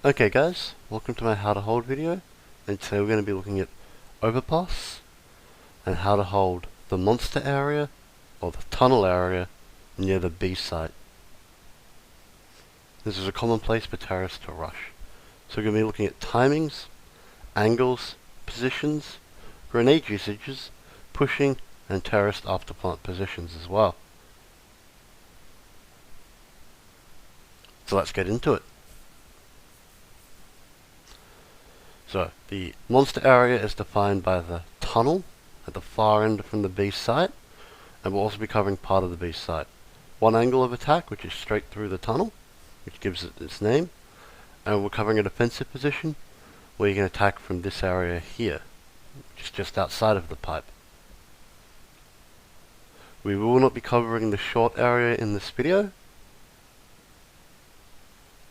Okay guys, welcome to my how to hold video, and today we're going to be looking at Overpass and how to hold the monster area or the tunnel area near the B site. This is a common place for terrorists to rush. So we're going to be looking at timings, angles, positions, grenade usages, pushing, and terrorist afterplant positions as well. So let's get into it. So, the monster area is defined by the tunnel at the far end from the B site, and we'll also be covering part of the B site. One angle of attack, which is straight through the tunnel, which gives it its name, and we're covering a defensive position, where you can attack from this area here, which is just outside of the pipe. We will not be covering the short area in this video,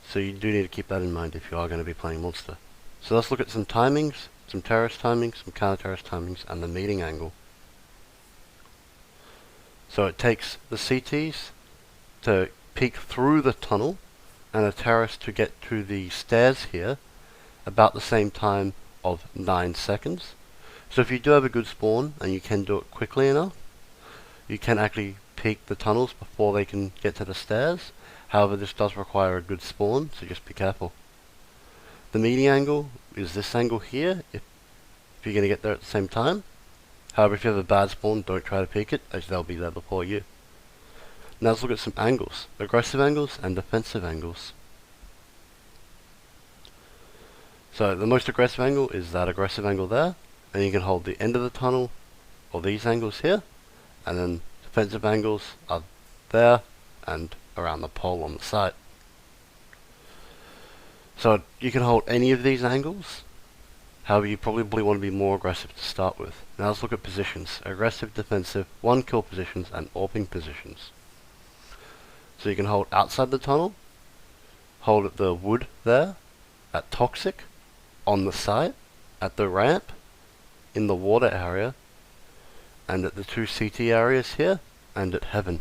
so you do need to keep that in mind if you are going to be playing monster. So let's look at some timings, some terrorist timings, some counter-terrorist timings, and the meeting angle. So it takes the CTs to peek through the tunnel and a terrorist to get to the stairs here about the same time of 9 seconds. So if you do have a good spawn and you can do it quickly enough, you can actually peek the tunnels before they can get to the stairs. However, this does require a good spawn, so just be careful. The meeting angle is this angle here, if you're going to get there at the same time. However, if you have a bad spawn, don't try to peek it, as they'll be there before you. Now let's look at some angles, aggressive angles and defensive angles. So the most aggressive angle is that aggressive angle there, and you can hold the end of the tunnel, or these angles here, and then defensive angles are there and around the pole on the side. So you can hold any of these angles. However, you probably want to be more aggressive to start with. Now let's look at positions. Aggressive, defensive, 1 kill positions, and AWPing positions. So you can hold outside the tunnel, hold at the wood there, at toxic, on the site, at the ramp, in the water area, and at the 2 CT areas here, and at heaven.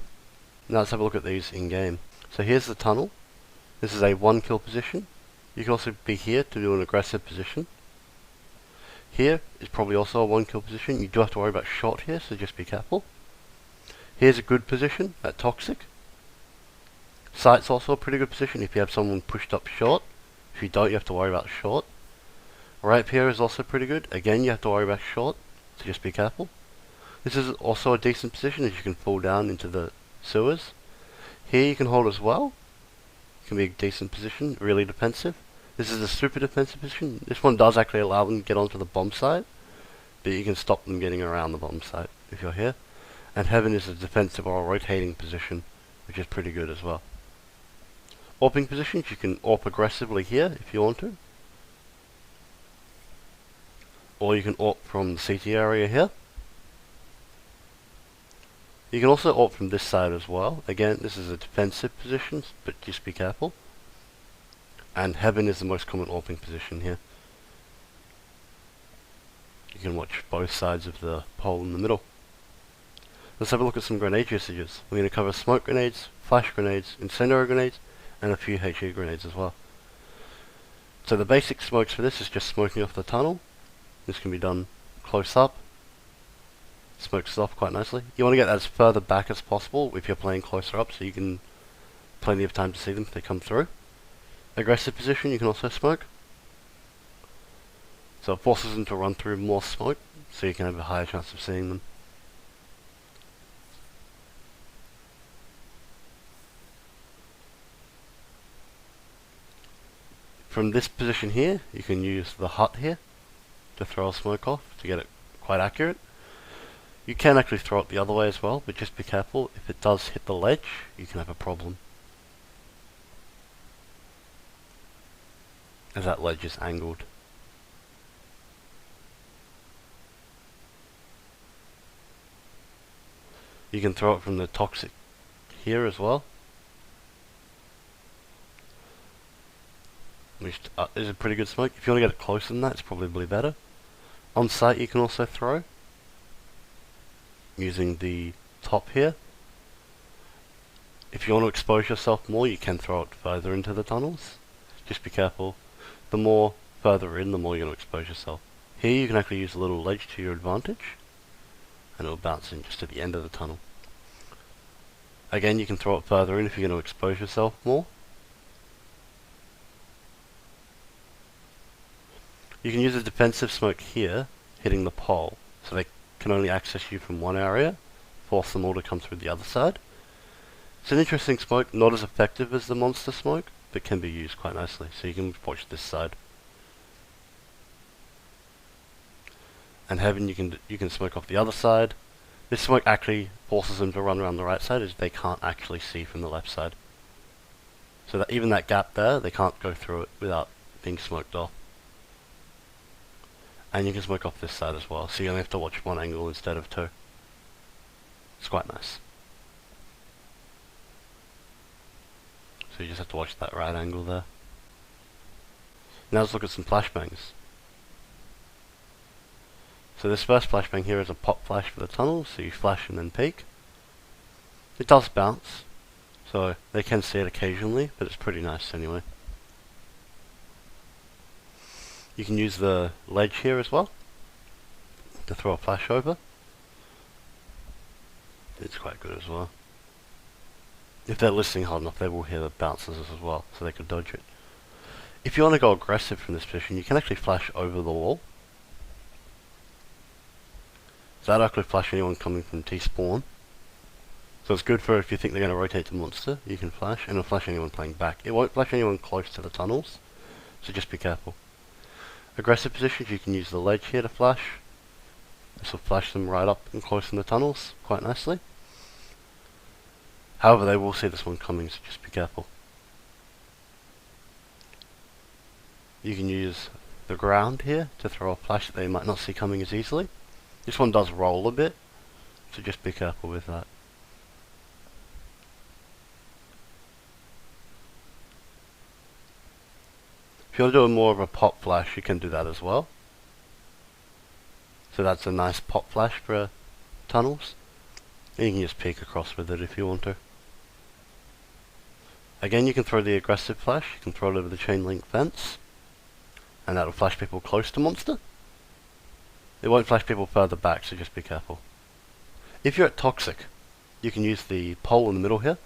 Now let's have a look at these in game. So here's the tunnel. This is a 1 kill position. You can also be here to do an aggressive position. Here is probably also a 1 kill position. You do have to worry about short here, so just be careful. Here's a good position at toxic. Site's also a pretty good position if you have someone pushed up short. If you don't, you have to worry about short. Right up here is also pretty good. Again, you have to worry about short, so just be careful. This is also a decent position as you can fall down into the sewers. Here you can hold as well. It can be a decent position, really defensive. This is a super defensive position. This one does actually allow them to get onto the bomb site, but you can stop them getting around the bomb site if you're here. And heaven is a defensive or a rotating position, which is pretty good as well. AWPing positions, you can AWP aggressively here if you want to. Or you can AWP from the CT area here. You can also AWP from this side as well. Again, this is a defensive position, but just be careful. And heaven is the most common AWPing position here. You can watch both sides of the pole in the middle. Let's have a look at some grenade usages. We're going to cover smoke grenades, flash grenades, incendiary grenades, and a few HE grenades as well. So the basic smokes for this is just smoking off the tunnel. This can be done close up. Smokes it off quite nicely. You want to get as further back as possible if you're playing closer up, so you can plenty of time to see them if they come through. Aggressive position you can also smoke. So it forces them to run through more smoke, so you can have a higher chance of seeing them. From this position here, you can use the hut here to throw a smoke off to get it quite accurate. You can actually throw it the other way as well, but just be careful. If it does hit the ledge, you can have a problem, as that ledge is angled. You can throw it from the toxic here as well, which is a pretty good smoke. If you want to get it closer than that, it's probably better. On site you can also throw using the top here. If you want to expose yourself more, you can throw it further into the tunnels. Just be careful. the more further in, the more you're going to expose yourself. Here you can actually use a little ledge to your advantage, and it'll bounce in just at the end of the tunnel. Again, you can throw it further in if you're going to expose yourself more. You can use a defensive smoke here, hitting the pole, so they can only access you from one area, force them all to come through the other side. It's an interesting smoke, not as effective as the monster smoke, but can be used quite nicely, so you can watch this side. And heaven, you can smoke off the other side. This smoke actually forces them to run around the right side, as they can't actually see from the left side. So that even that gap there, they can't go through it without being smoked off. And you can smoke off this side as well, so you only have to watch one angle instead of two. It's quite nice. So you just have to watch that right angle there. Now let's look at some flashbangs. So this first flashbang here is a pop flash for the tunnel, so you flash and then peek. It does bounce, so they can see it occasionally, but it's pretty nice anyway. You can use the ledge here as well to throw a flash over. It's quite good as well. If they're listening hard enough, they will hear the bounces as well, so they can dodge it. If you want to go aggressive from this position, you can actually flash over the wall. So that'll actually flash anyone coming from T-spawn. So it's good for if you think they're going to rotate the monster, you can flash, and it'll flash anyone playing back. It won't flash anyone close to the tunnels, so just be careful. Aggressive positions, you can use the ledge here to flash. This will flash them right up and close in the tunnels quite nicely. However, they will see this one coming, so just be careful. You can use the ground here to throw a flash that they might not see coming as easily. This one does roll a bit, so just be careful with that. If you're doing more of a pop flash, you can do that as well. So that's a nice pop flash for tunnels. And you can just peek across with it if you want to. Again, you can throw the aggressive flash. You can throw it over the chain link fence, and that'll flash people close to monster. It won't flash people further back, so just be careful. If you're at toxic, you can use the pole in the middle here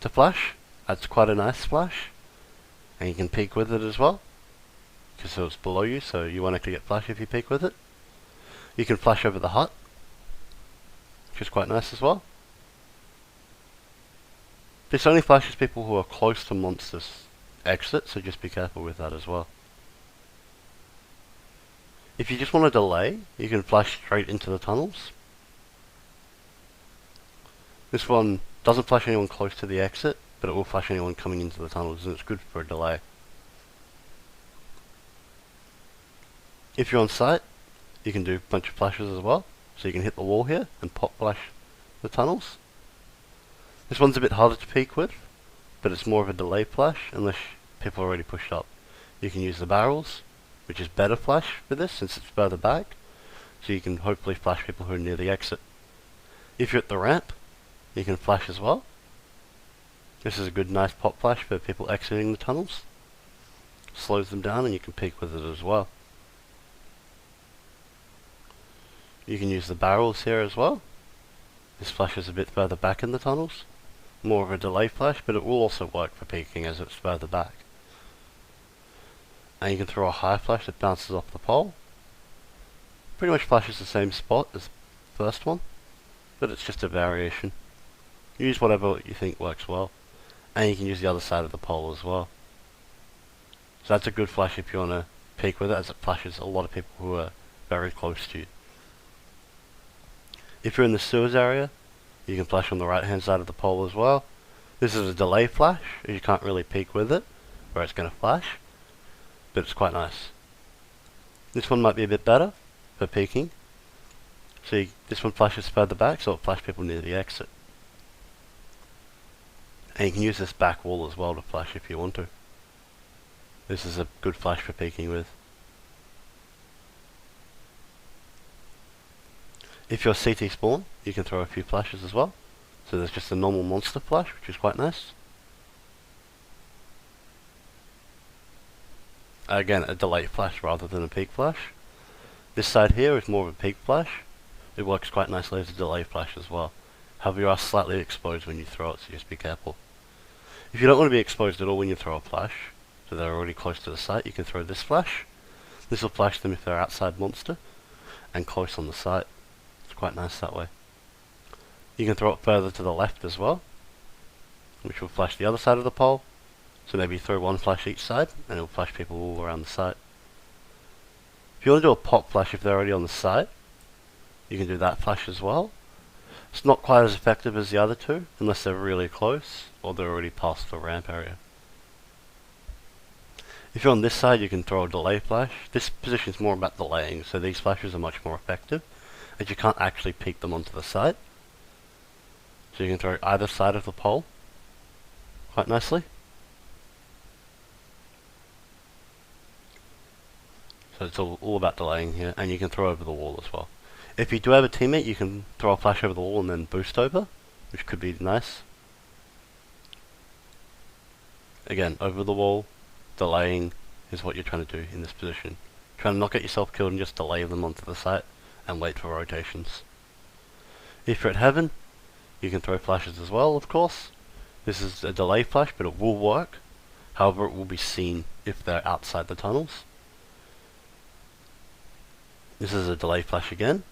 to flash. That's quite a nice flash. And you can peek with it as well, because it's below you, so you won't actually get flash if you peek with it. You can flash over the hut, which is quite nice as well. This only flashes people who are close to monsters' exit, so just be careful with that as well. If you just want to delay, you can flash straight into the tunnels. This one doesn't flash anyone close to the exit, but it will flash anyone coming into the tunnels, and it's good for a delay. If you're on site, you can do a bunch of flashes as well, so you can hit the wall here and pop flash the tunnels. This one's a bit harder to peek with, but it's more of a delay flash unless people are already pushed up. You can use the barrels, which is better flash for this since it's further back, so you can hopefully flash people who are near the exit. If you're at the ramp, you can flash as well. This is a good nice pop flash for people exiting the tunnels. Slows them down and you can peek with it as well. You can use the barrels here as well. This flashes a bit further back in the tunnels. More of a delay flash, but it will also work for peeking as it's further back. And you can throw a high flash that bounces off the pole. Pretty much flashes the same spot as the first one, but it's just a variation. Use whatever you think works well. And you can use the other side of the pole as well. So that's a good flash if you want to peek with it, as it flashes a lot of people who are very close to you. If you're in the sewers area, you can flash on the right hand side of the pole as well. This is a delay flash, as you can't really peek with it, where it's going to flash, but it's quite nice. This one might be a bit better for peeking. See, this one flashes further back, so it'll flash people near the exit. And you can use this back wall as well to flash if you want to. This is a good flash for peeking with. If you're CT spawn, you can throw a few flashes as well. So there's just a normal monster flash, which is quite nice. Again, a delay flash rather than a peak flash. This side here is more of a peak flash. It works quite nicely as a delay flash as well. However, you are slightly exposed when you throw it, so just be careful. If you don't want to be exposed at all when you throw a flash, so they're already close to the site, you can throw this flash. This will flash them if they're outside monster and close on the site. It's quite nice that way. You can throw it further to the left as well, which will flash the other side of the pole. So maybe throw one flash each side, and it will flash people all around the site. If you want to do a pop flash if they're already on the site, you can do that flash as well. It's not quite as effective as the other two, unless they're really close, or they're already past the ramp area. If you're on this side, you can throw a delay flash. This position is more about delaying, so these flashes are much more effective, as you can't actually peek them onto the site. So you can throw either side of the pole quite nicely. So it's all about delaying here, and you can throw over the wall as well. If you do have a teammate, you can throw a flash over the wall and then boost over, which could be nice. Again, over the wall, delaying is what you're trying to do in this position. Trying to not get yourself killed and just delay them onto the site and wait for rotations. If you're at heaven, you can throw flashes as well, of course. This is a delay flash, but it will work. However, it will be seen if they're outside the tunnels. This is a delay flash again.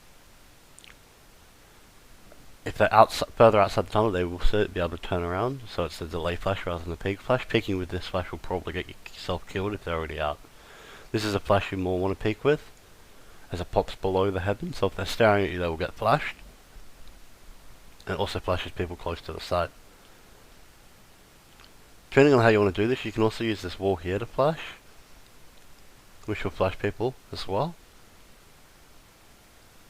If they're further outside the tunnel, they will be able to turn around, so it's a delay flash rather than a peak flash. Peeking with this flash will probably get yourself killed if they're already out. This is a flash you more want to peek with, as it pops below the heaven, so if they're staring at you, they will get flashed. And it also flashes people close to the site. Depending on how you want to do this, you can also use this wall here to flash, which will flash people as well.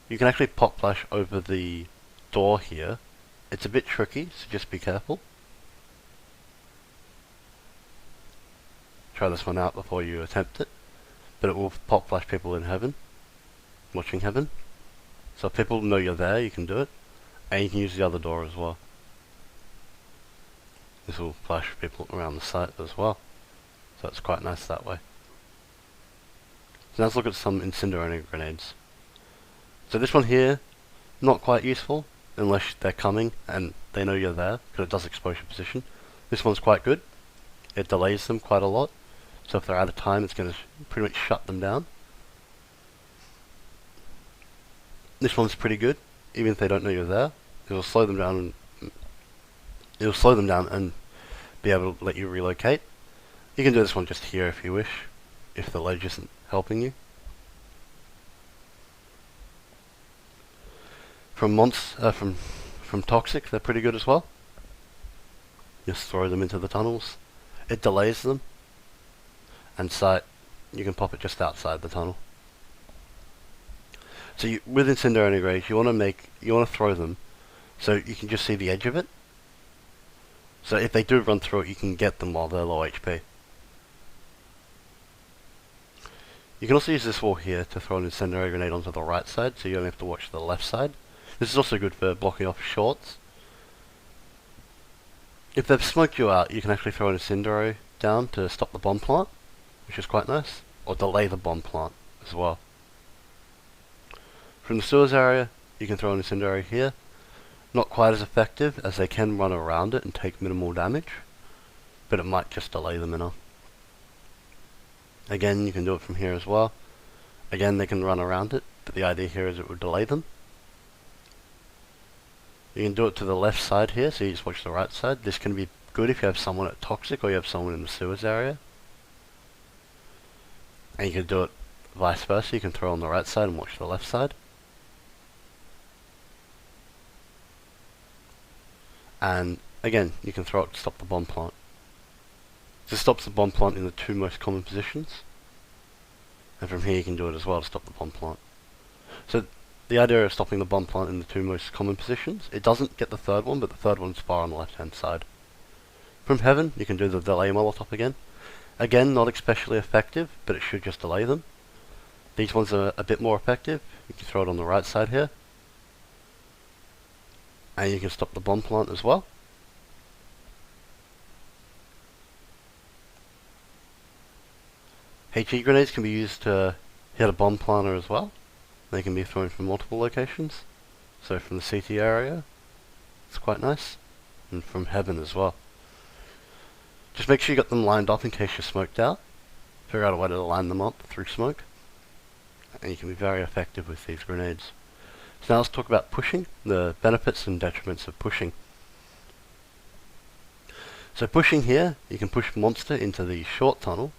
You can actually pop flash over the door here. It's a bit tricky, so just be careful. Try this one out before you attempt it, but it will pop flash people in heaven, watching heaven. So if people know you're there, you can do it, and you can use the other door as well. This will flash people around the site as well, so it's quite nice that way. So now let's look at some incendiary grenades. So this one here, not quite useful, unless they're coming and they know you're there, because it does expose your position. This one's quite good. It delays them quite a lot, so if they're out of time, it's going to pretty much shut them down. This one's pretty good, even if they don't know you're there. It'll slow them down and be able to let you relocate. You can do this one just here if you wish, if the ledge isn't helping you. From Toxic, they're pretty good as well. Just throw them into the tunnels. It delays them. And sight, you can pop it just outside the tunnel. So with incendiary grenades, you want to throw them so you can just see the edge of it. So if they do run through it, you can get them while they're low HP. You can also use this wall here to throw an incendiary grenade onto the right side, so you only have to watch the left side. This is also good for blocking off shorts. If they've smoked you out, you can actually throw an incendiary down to stop the bomb plant, which is quite nice, or delay the bomb plant as well. From the sewers area, you can throw an incendiary here. Not quite as effective, as they can run around it and take minimal damage, but it might just delay them enough. Again, you can do it from here as well. Again, they can run around it, but the idea here is it will delay them. You can do it to the left side here, so you just watch the right side. This can be good if you have someone at Toxic or you have someone in the sewers area. And you can do it vice versa, you can throw on the right side and watch the left side. And again, you can throw it to stop the bomb plant. This stops the bomb plant in the two most common positions. And from here you can do it as well to stop the bomb plant. So the idea of stopping the bomb plant in the two most common positions, it doesn't get the third one, but the third one's far on the left hand side. From heaven, you can do the delay molotov again. Again, not especially effective, but it should just delay them. These ones are a bit more effective. You can throw it on the right side here. And you can stop the bomb plant as well. HE grenades can be used to hit a bomb planter as well. They can be thrown from multiple locations. So from the CT area, it's quite nice. And from heaven as well. Just make sure you got them lined up in case you're smoked out. Figure out a way to line them up through smoke. And you can be very effective with these grenades. So now let's talk about pushing, the benefits and detriments of pushing. So pushing here, you can push monster into the short tunnel.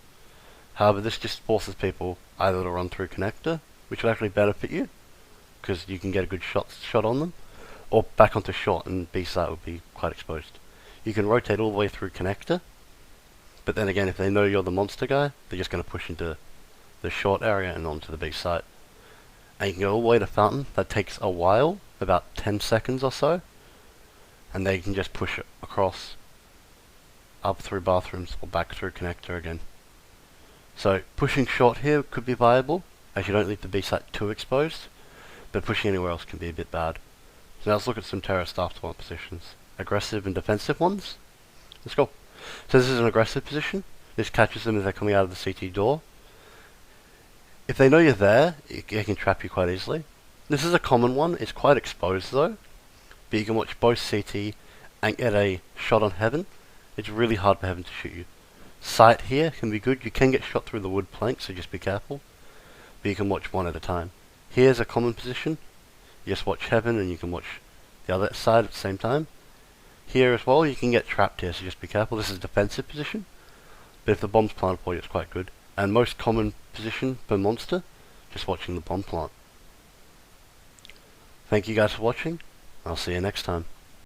However, this just forces people either to run through connector, which will actually benefit you, because you can get a good shot on them, or back onto short, and B-site would be quite exposed. You can rotate all the way through connector, but then again, if they know you're the monster guy, they're just going to push into the short area and onto the B-site. And you can go all the way to fountain. That takes a while, about 10 seconds or so, and they can just push it across, up through bathrooms, or back through connector again. So pushing short here could be viable, as you don't leave the B-site too exposed, but pushing anywhere else can be a bit bad. So now let's look at some terrorist afterwards positions. Aggressive and defensive ones. Let's go. So this is an aggressive position. This catches them as they're coming out of the CT door. If they know you're there, it can trap you quite easily. This is a common one. It's quite exposed though, but you can watch both CT and get a shot on heaven. It's really hard for heaven to shoot you. Sight here can be good. You can get shot through the wood plank, so just be careful. But you can watch one at a time. Here's a common position. You just watch heaven and you can watch the other side at the same time. Here as well, you can get trapped here, so just be careful. This is a defensive position, but if the bomb's planted for you, it's quite good. And most common position per monster, just watching the bomb plant. Thank you guys for watching. I'll see you next time.